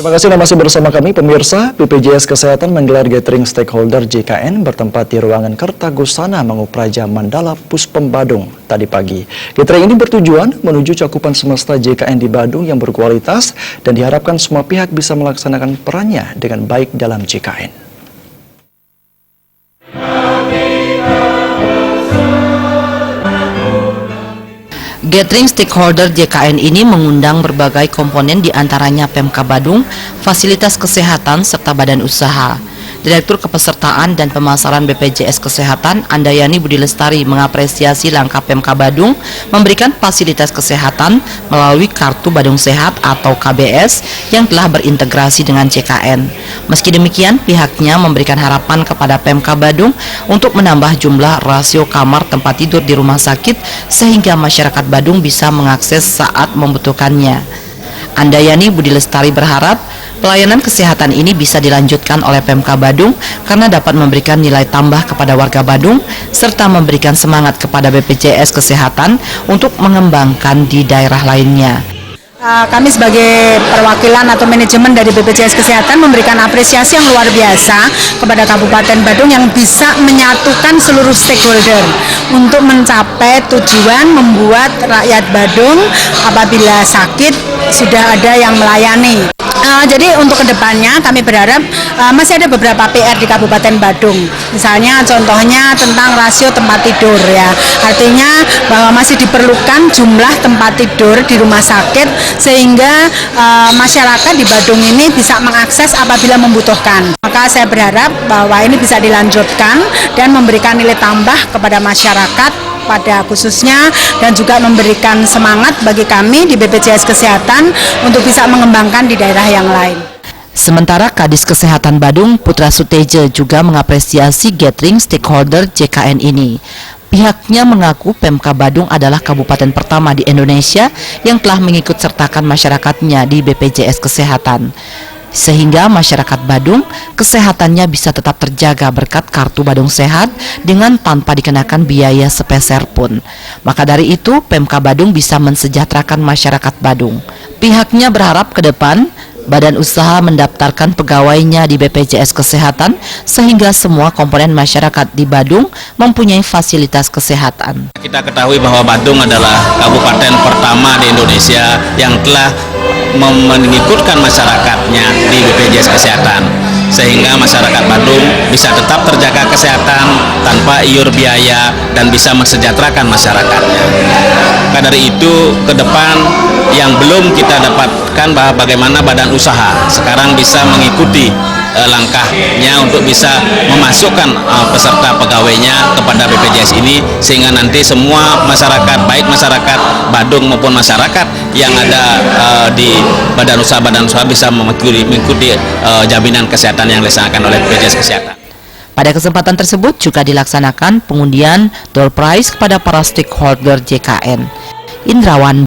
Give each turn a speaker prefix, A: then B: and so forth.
A: Terima kasih Anda masih bersama kami pemirsa. BPJS Kesehatan menggelar gathering stakeholder JKN bertempat di ruangan Kertagusana Mangupraja Mandala Puspem Badung tadi pagi. Gathering ini bertujuan menuju cakupan semesta JKN di Badung yang berkualitas dan diharapkan semua pihak bisa melaksanakan perannya dengan baik dalam JKN.
B: Gathering stakeholder JKN ini mengundang berbagai komponen diantaranya Pemka Badung, fasilitas kesehatan, serta badan usaha. Direktur Kepesertaan dan Pemasaran BPJS Kesehatan, Andayani Budi Lestari, mengapresiasi langkah Pemka Badung memberikan fasilitas kesehatan melalui Kartu Badung Sehat atau KBS yang telah berintegrasi dengan JKN. Meski demikian, pihaknya memberikan harapan kepada Pemka Badung untuk menambah jumlah rasio kamar tempat tidur di rumah sakit sehingga masyarakat Badung bisa mengakses saat membutuhkannya. Andayani Budi Lestari berharap pelayanan kesehatan ini bisa dilanjutkan oleh Pemka Badung karena dapat memberikan nilai tambah kepada warga Badung serta memberikan semangat kepada BPJS Kesehatan untuk mengembangkan di daerah lainnya.
C: Kami sebagai perwakilan atau manajemen dari BPJS Kesehatan memberikan apresiasi yang luar biasa kepada Kabupaten Badung yang bisa menyatukan seluruh stakeholder untuk mencapai tujuan membuat rakyat Badung apabila sakit sudah ada yang melayani. Jadi untuk kedepannya kami berharap masih ada beberapa PR di Kabupaten Badung. Misalnya contohnya tentang rasio tempat tidur ya. Artinya bahwa masih diperlukan jumlah tempat tidur di rumah sakit sehingga masyarakat di Badung ini bisa mengakses apabila membutuhkan. Maka saya berharap bahwa ini bisa dilanjutkan dan memberikan nilai tambah kepada masyarakat pada khususnya dan juga memberikan semangat bagi kami di BPJS Kesehatan untuk bisa mengembangkan di daerah yang lain.
B: Sementara Kadis Kesehatan Badung, Putra Suteja, juga mengapresiasi gathering stakeholder JKN ini. Pihaknya mengaku Pemka Badung adalah kabupaten pertama di Indonesia yang telah mengikut sertakan masyarakatnya di BPJS Kesehatan. Sehingga masyarakat Badung kesehatannya bisa tetap terjaga berkat Kartu Badung Sehat dengan tanpa dikenakan biaya sepeser pun. Maka dari itu Pemka Badung bisa mensejahterakan masyarakat Badung. Pihaknya berharap ke depan badan usaha mendaftarkan pegawainya di BPJS Kesehatan sehingga semua komponen masyarakat di Badung mempunyai fasilitas kesehatan.
D: Kita ketahui bahwa Badung adalah kabupaten pertama di Indonesia yang telah mengikutkan masyarakatnya di BPJS Kesehatan sehingga masyarakat Badung bisa tetap terjaga kesehatan tanpa iur biaya dan bisa mensejahterakan masyarakatnya. Maka dari itu ke depan yang belum kita dapatkan bahwa bagaimana badan usaha sekarang bisa mengikuti langkahnya untuk bisa memasukkan peserta pegawainya kepada BPJS ini sehingga nanti semua masyarakat, baik masyarakat Badung maupun masyarakat yang ada di badan usaha bisa mengikuti jaminan kesehatan yang dilaksanakan oleh BPJS Kesehatan.
B: Pada kesempatan tersebut juga dilaksanakan pengundian door prize kepada para stakeholder JKN. Indrawan